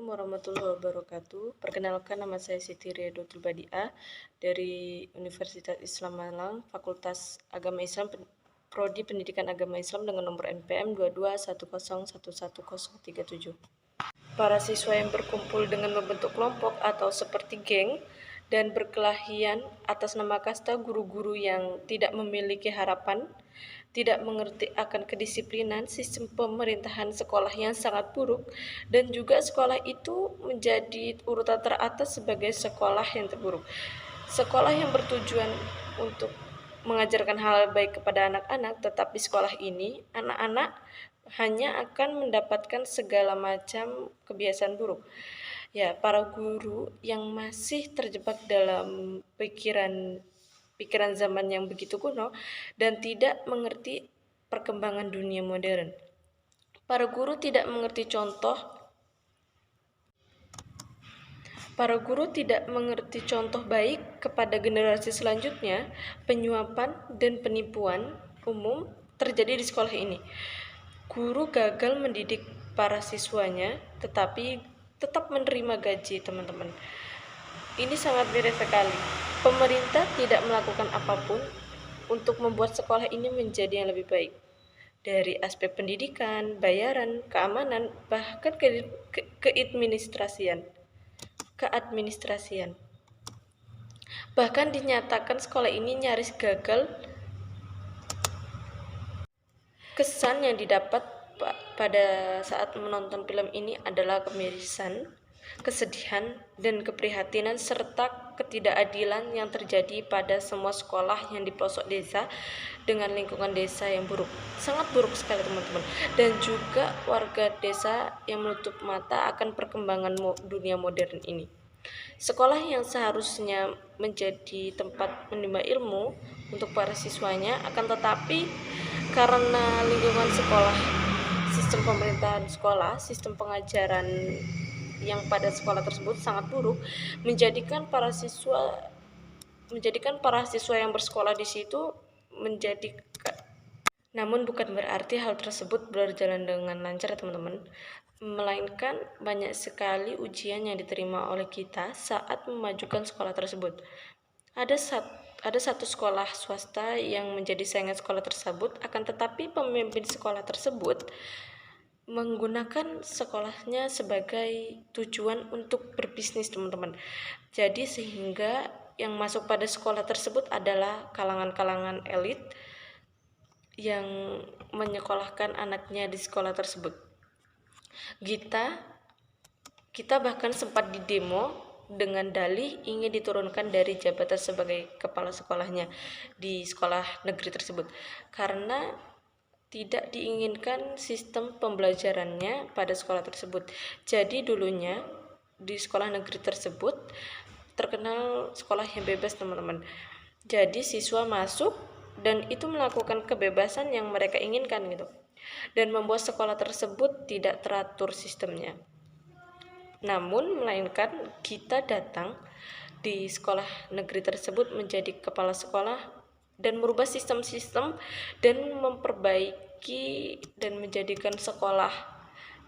Assalamualaikum warahmatullahi wabarakatuh. Perkenalkan, nama saya Siti Riyadotul Badiah dari Universitas Islam Malang, Fakultas Agama Islam, Prodi Pendidikan Agama Islam dengan nomor NPM 2210111037. Para siswa yang berkumpul dengan membentuk kelompok atau seperti geng dan berkelahian atas nama kasta guru-guru yang tidak memiliki harapan, tidak mengerti akan kedisiplinan sistem pemerintahan sekolah yang sangat buruk, dan juga sekolah itu menjadi urutan teratas sebagai sekolah yang terburuk. Sekolah yang bertujuan untuk mengajarkan hal baik kepada anak-anak, tetapi sekolah ini anak-anak hanya akan mendapatkan segala macam kebiasaan buruk. Ya, para guru yang masih terjebak dalam pikiran zaman yang begitu kuno dan tidak mengerti perkembangan dunia modern. Para guru tidak mengerti contoh baik kepada generasi selanjutnya. Penyuapan dan penipuan umum terjadi di sekolah ini. Guru gagal mendidik para siswanya, tetapi tetap menerima gaji, teman-teman. Ini sangat miris sekali. Pemerintah tidak melakukan apapun untuk membuat sekolah ini menjadi yang lebih baik. Dari aspek pendidikan, bayaran, keamanan, bahkan keadministrasian. Bahkan dinyatakan sekolah ini nyaris gagal. Kesan yang didapat pada saat menonton film ini adalah kemirisan, kesedihan, dan keprihatinan serta ketidakadilan yang terjadi pada semua sekolah yang di pelosok desa dengan lingkungan desa yang buruk, sangat buruk sekali, teman-teman, dan juga warga desa yang menutup mata akan perkembangan dunia modern ini. Sekolah yang seharusnya menjadi tempat menimba ilmu untuk para siswanya, akan tetapi karena lingkungan sekolah, sistem pemerintahan sekolah, sistem pengajaran yang pada sekolah tersebut sangat buruk, menjadikan para siswa yang bersekolah di situ menjadi. Namun bukan berarti hal tersebut berjalan dengan lancar, teman-teman, melainkan banyak sekali ujian yang diterima oleh kita saat memajukan sekolah tersebut. Ada satu sekolah swasta yang menjadi saingan sekolah tersebut, akan tetapi pemimpin sekolah tersebut menggunakan sekolahnya sebagai tujuan untuk berbisnis, teman-teman. Jadi sehingga yang masuk pada sekolah tersebut adalah kalangan-kalangan elit yang menyekolahkan anaknya di sekolah tersebut. Kita bahkan sempat didemo dengan dalih ingin diturunkan dari jabatan sebagai kepala sekolahnya di sekolah negeri tersebut, karena tidak diinginkan sistem pembelajarannya pada sekolah tersebut. Jadi dulunya di sekolah negeri tersebut terkenal sekolah yang bebas, teman-teman. Jadi siswa masuk dan itu melakukan kebebasan yang mereka inginkan gitu, dan membuat sekolah tersebut tidak teratur sistemnya. Namun melainkan kita datang di sekolah negeri tersebut menjadi kepala sekolah dan merubah sistem-sistem dan memperbaiki dan menjadikan sekolah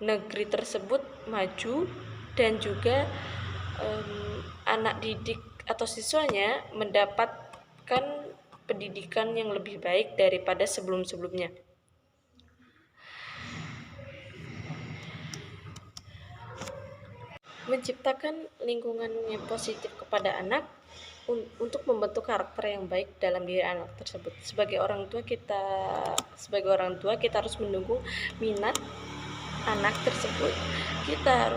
negeri tersebut maju, dan juga anak didik atau siswanya mendapatkan pendidikan yang lebih baik daripada sebelum-sebelumnya. Menciptakan lingkungan yang positif kepada anak untuk membentuk karakter yang baik dalam diri anak tersebut. Sebagai orang tua kita harus mendukung minat anak tersebut. Kita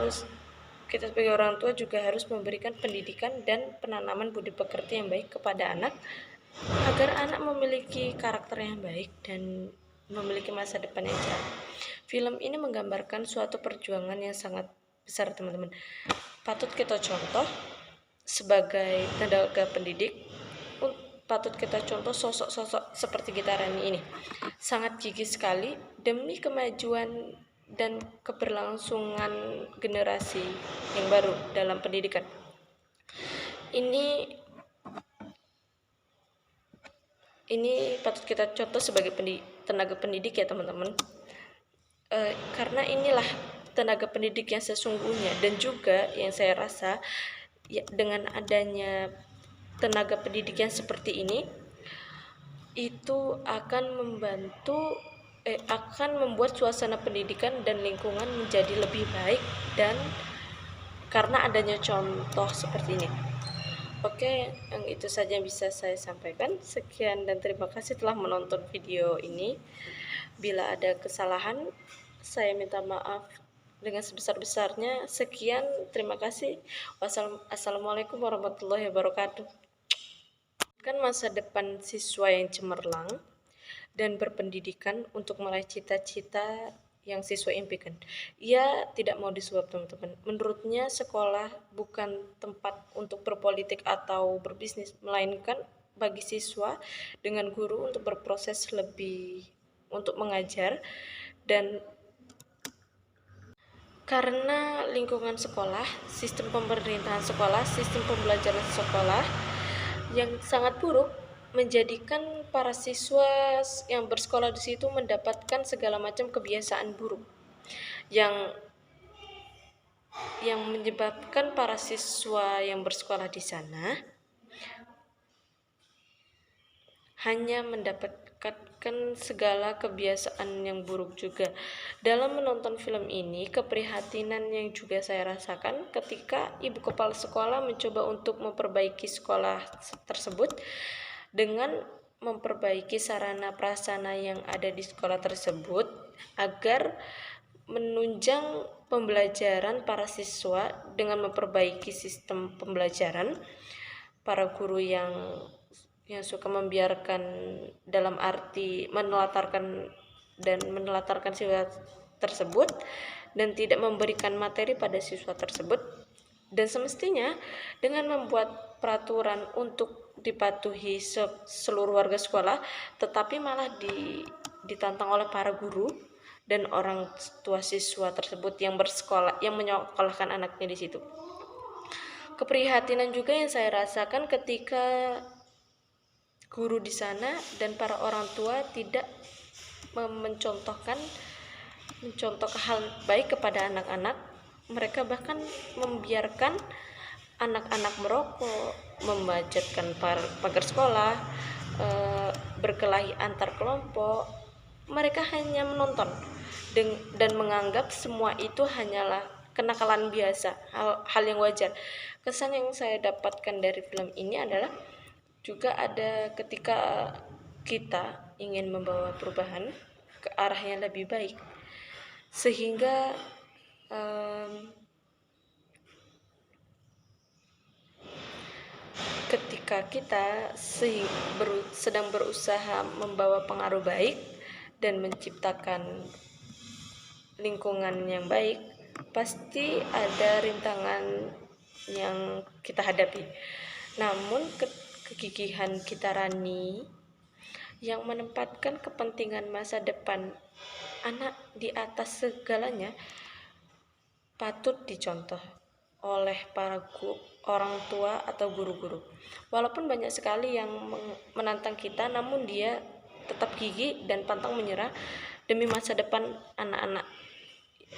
sebagai orang tua juga harus memberikan pendidikan dan penanaman budi pekerti yang baik kepada anak, agar anak memiliki karakter yang baik dan memiliki masa depan yang cerah. Film ini menggambarkan suatu perjuangan yang sangat besar, teman-teman. Patut kita contoh sebagai tenaga pendidik, patut kita contoh sosok-sosok seperti Gita Rani ini. Sangat gigih sekali demi kemajuan dan keberlangsungan generasi yang baru dalam pendidikan. Ini patut kita contoh sebagai tenaga pendidik ya, teman-teman. Karena inilah tenaga pendidik yang sesungguhnya. Dan juga yang saya rasa ya, dengan adanya tenaga pendidik yang seperti ini itu akan akan membuat suasana pendidikan dan lingkungan menjadi lebih baik, dan karena adanya contoh seperti ini. Oke, yang itu saja yang bisa saya sampaikan. Sekian dan terima kasih telah menonton video ini. Bila ada kesalahan, saya minta maaf dengan sebesar-besarnya. Sekian, terima kasih. Assalamualaikum warahmatullahi wabarakatuh. Kan masa depan siswa yang cemerlang dan berpendidikan untuk meraih cita-cita yang siswa impikan. Ia tidak mau disuap, teman-teman. Menurutnya sekolah bukan tempat untuk berpolitik atau berbisnis, melainkan bagi siswa dengan guru untuk berproses lebih untuk mengajar. Dan karena lingkungan sekolah, sistem pemerintahan sekolah, sistem pembelajaran sekolah yang sangat buruk menjadikan para siswa yang bersekolah di situ mendapatkan segala macam kebiasaan buruk yang menyebabkan para siswa yang bersekolah di sana hanya mendapatkan segala kebiasaan yang buruk juga. Dalam menonton film ini, keprihatinan yang juga saya rasakan ketika ibu kepala sekolah mencoba untuk memperbaiki sekolah tersebut dengan memperbaiki sarana prasarana yang ada di sekolah tersebut agar menunjang pembelajaran para siswa dengan memperbaiki sistem pembelajaran. Para guru yang suka membiarkan, dalam arti menelantarkan siswa tersebut dan tidak memberikan materi pada siswa tersebut. Dan semestinya dengan membuat peraturan untuk dipatuhi seluruh warga sekolah, tetapi malah ditantang oleh para guru dan orang tua siswa tersebut yang bersekolah, yang menyekolahkan anaknya di situ. Keprihatinan juga yang saya rasakan ketika guru di sana dan para orang tua tidak mencontoh hal baik kepada anak-anak. Mereka bahkan membiarkan anak-anak merokok, memacetkan pagar sekolah, berkelahi antar kelompok. Mereka hanya menonton dan menganggap semua itu hanyalah kenakalan biasa, hal yang wajar. Kesan yang saya dapatkan dari film ini adalah juga ada ketika kita ingin membawa perubahan ke arah yang lebih baik, sehingga ketika kita sedang berusaha membawa pengaruh baik dan menciptakan lingkungan yang baik, pasti ada rintangan yang kita hadapi. Namun kegigihan kita Rani yang menempatkan kepentingan masa depan anak di atas segalanya patut dicontoh oleh para orang tua atau guru-guru. Walaupun banyak sekali yang menantang kita, namun dia tetap gigih dan pantang menyerah demi masa depan anak-anak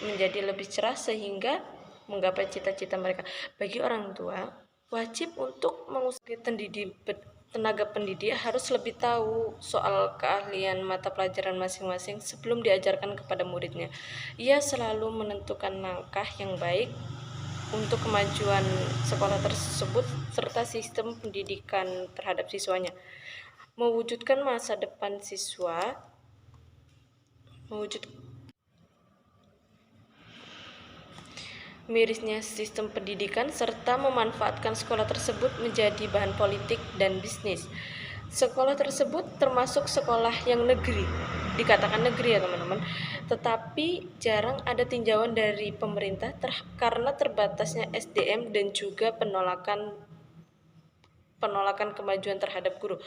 menjadi lebih cerah sehingga menggapai cita-cita mereka. Bagi orang tua, wajib untuk mengusahakan tenaga pendidik harus lebih tahu soal keahlian mata pelajaran masing-masing sebelum diajarkan kepada muridnya. Ia selalu menentukan langkah yang baik untuk kemajuan sekolah tersebut serta sistem pendidikan terhadap siswanya. Mewujudkan masa depan siswa, mirisnya sistem pendidikan, serta memanfaatkan sekolah tersebut menjadi bahan politik dan bisnis. Sekolah tersebut termasuk sekolah yang negeri, dikatakan negeri ya teman-teman, tetapi jarang ada tinjauan dari pemerintah karena terbatasnya SDM dan juga penolakan kemajuan terhadap guru.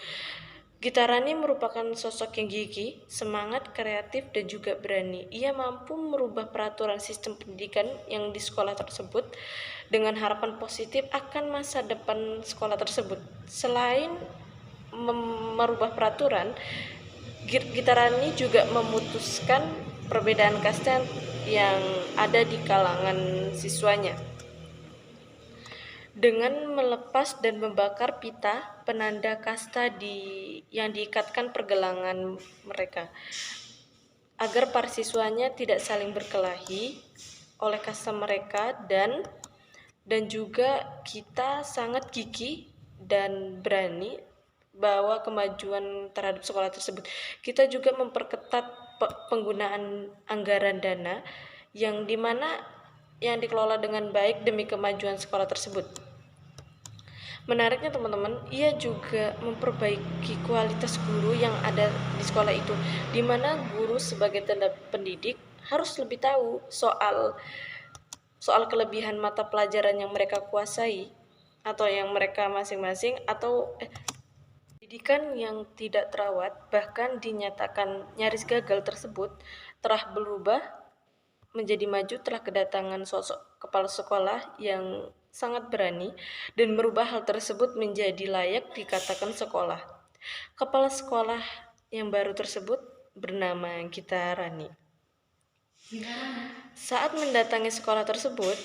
Gita Rani merupakan sosok yang gigih, semangat, kreatif, dan juga berani. Ia mampu merubah peraturan sistem pendidikan yang di sekolah tersebut dengan harapan positif akan masa depan sekolah tersebut. Selain merubah peraturan, Gita Rani juga memutuskan perbedaan kasta yang ada di kalangan siswanya. Dengan melepas dan membakar pita penanda kasta yang diikatkan pergelangan mereka, agar para siswanya tidak saling berkelahi oleh kasta mereka, dan juga kita sangat gigih dan berani bahwa kemajuan terhadap sekolah tersebut. Kita juga memperketat penggunaan anggaran dana yang dimana yang dikelola dengan baik demi kemajuan sekolah tersebut. Menariknya teman-teman, ia juga memperbaiki kualitas guru yang ada di sekolah itu, di mana guru sebagai tenaga pendidik harus lebih tahu soal kelebihan mata pelajaran yang mereka kuasai atau yang mereka masing-masing, atau pendidikan yang tidak terawat bahkan dinyatakan nyaris gagal tersebut telah berubah menjadi maju telah kedatangan sosok kepala sekolah yang sangat berani dan merubah hal tersebut menjadi layak dikatakan sekolah. Kepala sekolah yang baru tersebut bernama Gita Rani. Saat mendatangi sekolah tersebut,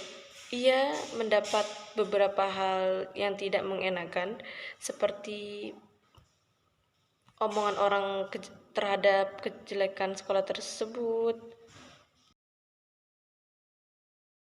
ia mendapat beberapa hal yang tidak mengenakan, seperti omongan orang terhadap kejelekan sekolah tersebut,